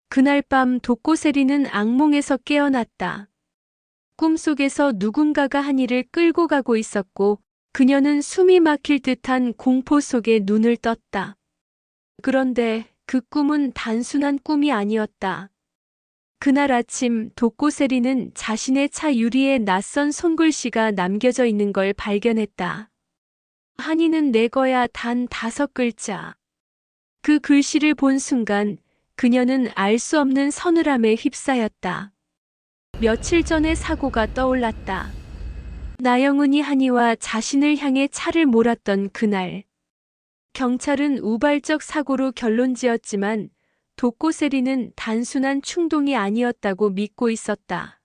그날 밤 독고세리는 악몽에서 깨어났다. 꿈속에서 누군가가 한이를 끌고 가고 있었고 그녀는 숨이 막힐 듯한 공포 속에 눈을 떴다. 그런데 그 꿈은 단순한 꿈이 아니었다. 그날 아침 독고세리는 자신의 차 유리에 낯선 손글씨가 남겨져 있는 걸 발견했다. 한이는 내 거야 단 5글자. 그 글씨를 본 순간 그녀는 알 수 없는 서늘함에 휩싸였다. 며칠 전의 사고가 떠올랐다. 나영은이 한이와 자신을 향해 차를 몰았던 그날. 경찰은 우발적 사고로 결론지었지만 독고세리는 단순한 충동이 아니었다고 믿고 있었다.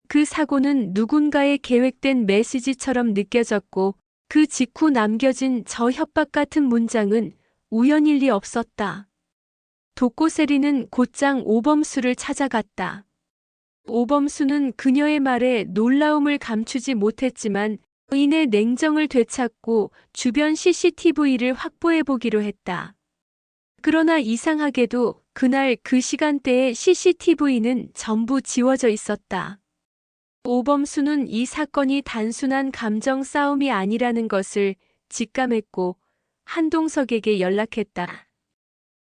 그 사고는 누군가의 계획된 메시지처럼 느껴졌고 그 직후 남겨진 저 협박 같은 문장은 우연일 리 없었다. 독고세리는 곧장 오범수를 찾아갔다. 오범수는 그녀의 말에 놀라움을 감추지 못했지만 의인의 냉정을 되찾고 주변 CCTV를 확보해 보기로 했다. 그러나 이상하게도 그날 그 시간대의 CCTV는 전부 지워져 있었다. 오범수는 이 사건이 단순한 감정 싸움이 아니라는 것을 직감했고 한동석에게 연락했다.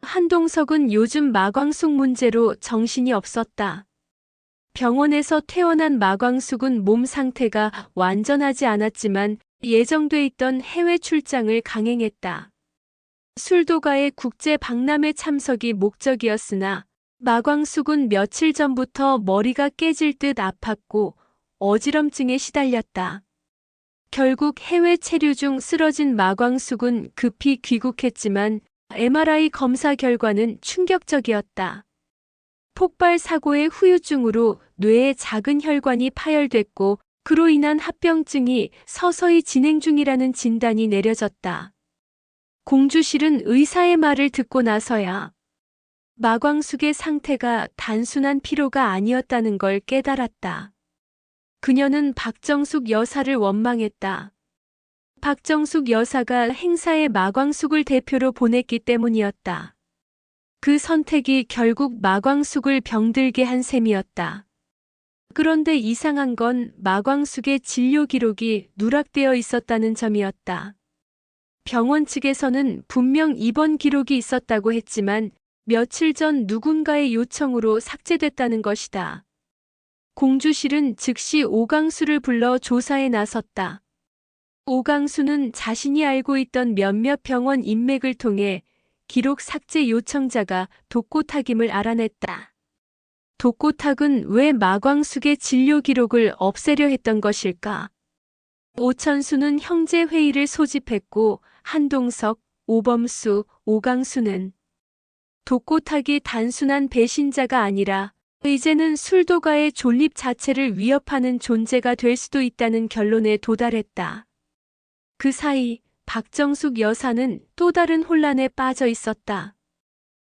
한동석은 요즘 마광숙 문제로 정신이 없었다. 병원에서 퇴원한 마광숙은 몸 상태가 완전하지 않았지만 예정돼 있던 해외 출장을 강행했다. 술도가의 국제 박람회 참석이 목적이었으나 마광숙은 며칠 전부터 머리가 깨질 듯 아팠고 어지럼증에 시달렸다. 결국 해외 체류 중 쓰러진 마광숙은 급히 귀국했지만 MRI 검사 결과는 충격적이었다. 폭발 사고의 후유증으로 뇌에 작은 혈관이 파열됐고 그로 인한 합병증이 서서히 진행 중이라는 진단이 내려졌다. 공주실은 의사의 말을 듣고 나서야 마광숙의 상태가 단순한 피로가 아니었다는 걸 깨달았다. 그녀는 박정숙 여사를 원망했다. 박정숙 여사가 행사에 마광숙을 대표로 보냈기 때문이었다. 그 선택이 결국 마광숙을 병들게 한 셈이었다. 그런데 이상한 건 마광숙의 진료 기록이 누락되어 있었다는 점이었다. 병원 측에서는 분명 입원 기록이 있었다고 했지만 며칠 전 누군가의 요청으로 삭제됐다는 것이다. 공주실은 즉시 오강수를 불러 조사에 나섰다. 오강수는 자신이 알고 있던 몇몇 병원 인맥을 통해 기록 삭제 요청자가 독고탁임을 알아냈다. 독고탁은 왜 마광숙의 진료 기록을 없애려 했던 것일까? 오천수는 형제회의를 소집했고 한동석, 오범수, 오강수는 독고탁이 단순한 배신자가 아니라 이제는 술도가의 존립 자체를 위협하는 존재가 될 수도 있다는 결론에 도달했다. 그 사이 박정숙 여사는 또 다른 혼란에 빠져 있었다.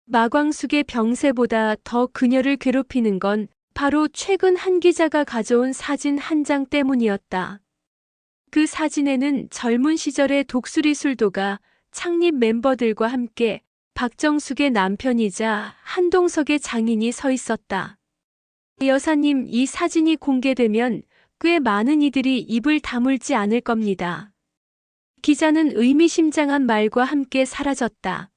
마광숙의 병세보다 더 그녀를 괴롭히는 건 바로 최근 한 기자가 가져온 사진 한 장 때문이었다. 그 사진에는 젊은 시절의 독수리 술도가 창립 멤버들과 함께 박정숙의 남편이자 한동석의 장인이 서 있었다. 여사님, 이 사진이 공개되면 꽤 많은 이들이 입을 다물지 않을 겁니다. 기자는 의미심장한 말과 함께 사라졌다.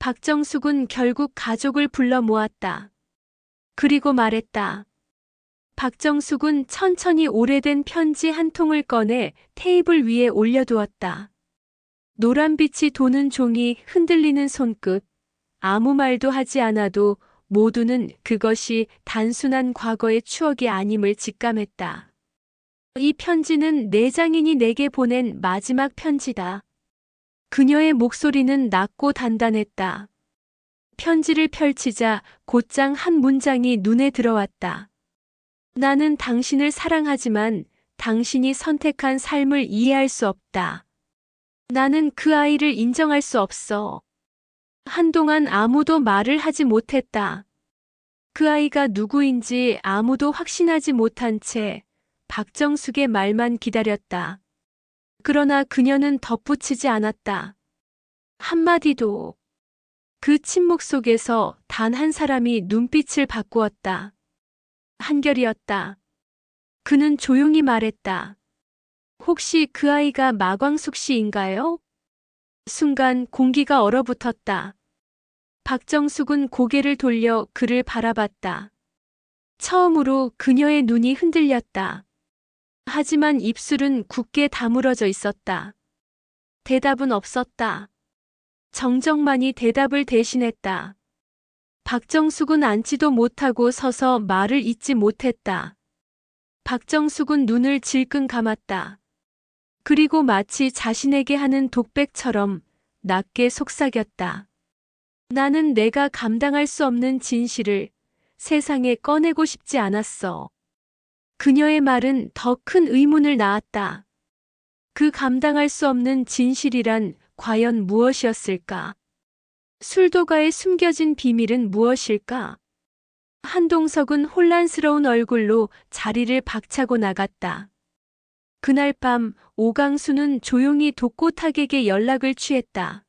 박정숙은 결국 가족을 불러 모았다. 그리고 말했다. 박정숙은 천천히 오래된 편지 한 통을 꺼내 테이블 위에 올려두었다. 노란빛이 도는 종이, 흔들리는 손끝, 아무 말도 하지 않아도 모두는 그것이 단순한 과거의 추억이 아님을 직감했다. 이 편지는 내 장인이 내게 보낸 마지막 편지다. 그녀의 목소리는 낮고 단단했다. 편지를 펼치자 곧장 한 문장이 눈에 들어왔다. 나는 당신을 사랑하지만 당신이 선택한 삶을 이해할 수 없다. 나는 그 아이를 인정할 수 없어. 한동안 아무도 말을 하지 못했다. 그 아이가 누구인지 아무도 확신하지 못한 채 박정숙의 말만 기다렸다. 그러나 그녀는 덧붙이지 않았다. 한마디도. 그 침묵 속에서 단 한 사람이 눈빛을 바꾸었다. 한결이었다. 그는 조용히 말했다. 혹시 그 아이가 마광숙 씨인가요? 순간 공기가 얼어붙었다. 박정숙은 고개를 돌려 그를 바라봤다. 처음으로 그녀의 눈이 흔들렸다. 하지만 입술은 굳게 다물어져 있었다. 대답은 없었다. 정정만이 대답을 대신했다. 박정숙은 앉지도 못하고 서서 말을 잇지 못했다. 박정숙은 눈을 질끈 감았다. 그리고 마치 자신에게 하는 독백처럼 낮게 속삭였다. 나는 내가 감당할 수 없는 진실을 세상에 꺼내고 싶지 않았어. 그녀의 말은 더 큰 의문을 낳았다. 그 감당할 수 없는 진실이란 과연 무엇이었을까? 술도가에 숨겨진 비밀은 무엇일까? 한동석은 혼란스러운 얼굴로 자리를 박차고 나갔다. 그날 밤 오강수는 조용히 독고탁에게 연락을 취했다.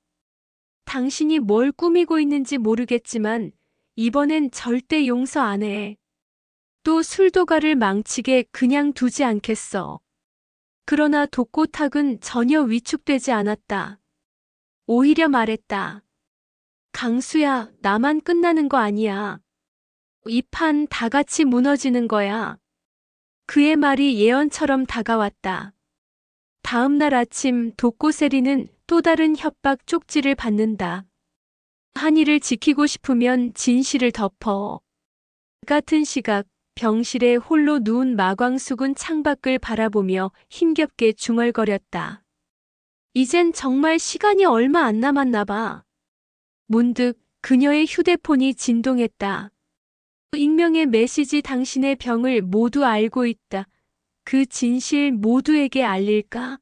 당신이 뭘 꾸미고 있는지 모르겠지만 이번엔 절대 용서 안 해. 또 술도가를 망치게 그냥 두지 않겠어. 그러나 독고탁은 전혀 위축되지 않았다. 오히려 말했다. 강수야, 나만 끝나는 거 아니야. 이 판 다 같이 무너지는 거야. 그의 말이 예언처럼 다가왔다. 다음 날 아침 독고세리는 또 다른 협박 쪽지를 받는다. 한이를 지키고 싶으면 진실을 덮어. 같은 시각 병실에 홀로 누운 마광숙은 창밖을 바라보며 힘겹게 중얼거렸다. 이젠 정말 시간이 얼마 안 남았나 봐. 문득 그녀의 휴대폰이 진동했다. 익명의 메시지 당신의 병을 모두 알고 있다. 그 진실 모두에게 알릴까?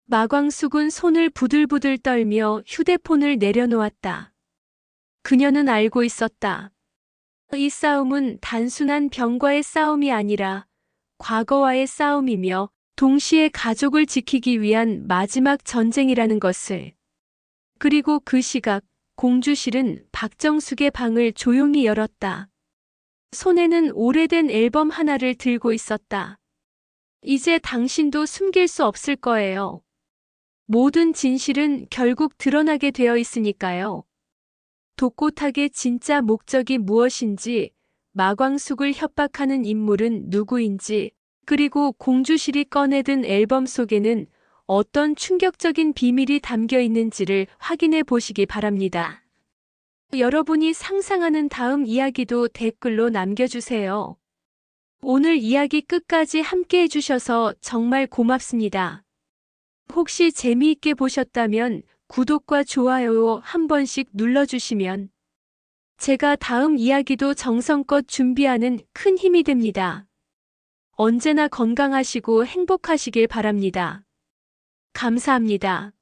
마광숙은 손을 부들부들 떨며 휴대폰을 내려놓았다. 그녀는 알고 있었다. 이 싸움은 단순한 병과의 싸움이 아니라 과거와의 싸움이며 동시에 가족을 지키기 위한 마지막 전쟁이라는 것을. 그리고 그 시각 공주실은 박정숙의 방을 조용히 열었다. 손에는 오래된 앨범 하나를 들고 있었다. 이제 당신도 숨길 수 없을 거예요. 모든 진실은 결국 드러나게 되어 있으니까요. 독고탁의 진짜 목적이 무엇인지, 마광숙을 협박하는 인물은 누구인지, 그리고 공주실이 꺼내든 앨범 속에는 어떤 충격적인 비밀이 담겨 있는지를 확인해 보시기 바랍니다. 여러분이 상상하는 다음 이야기도 댓글로 남겨주세요. 오늘 이야기 끝까지 함께 해주셔서 정말 고맙습니다. 혹시 재미있게 보셨다면 구독과 좋아요 한 번씩 눌러주시면 제가 다음 이야기도 정성껏 준비하는 큰 힘이 됩니다. 언제나 건강하시고 행복하시길 바랍니다. 감사합니다.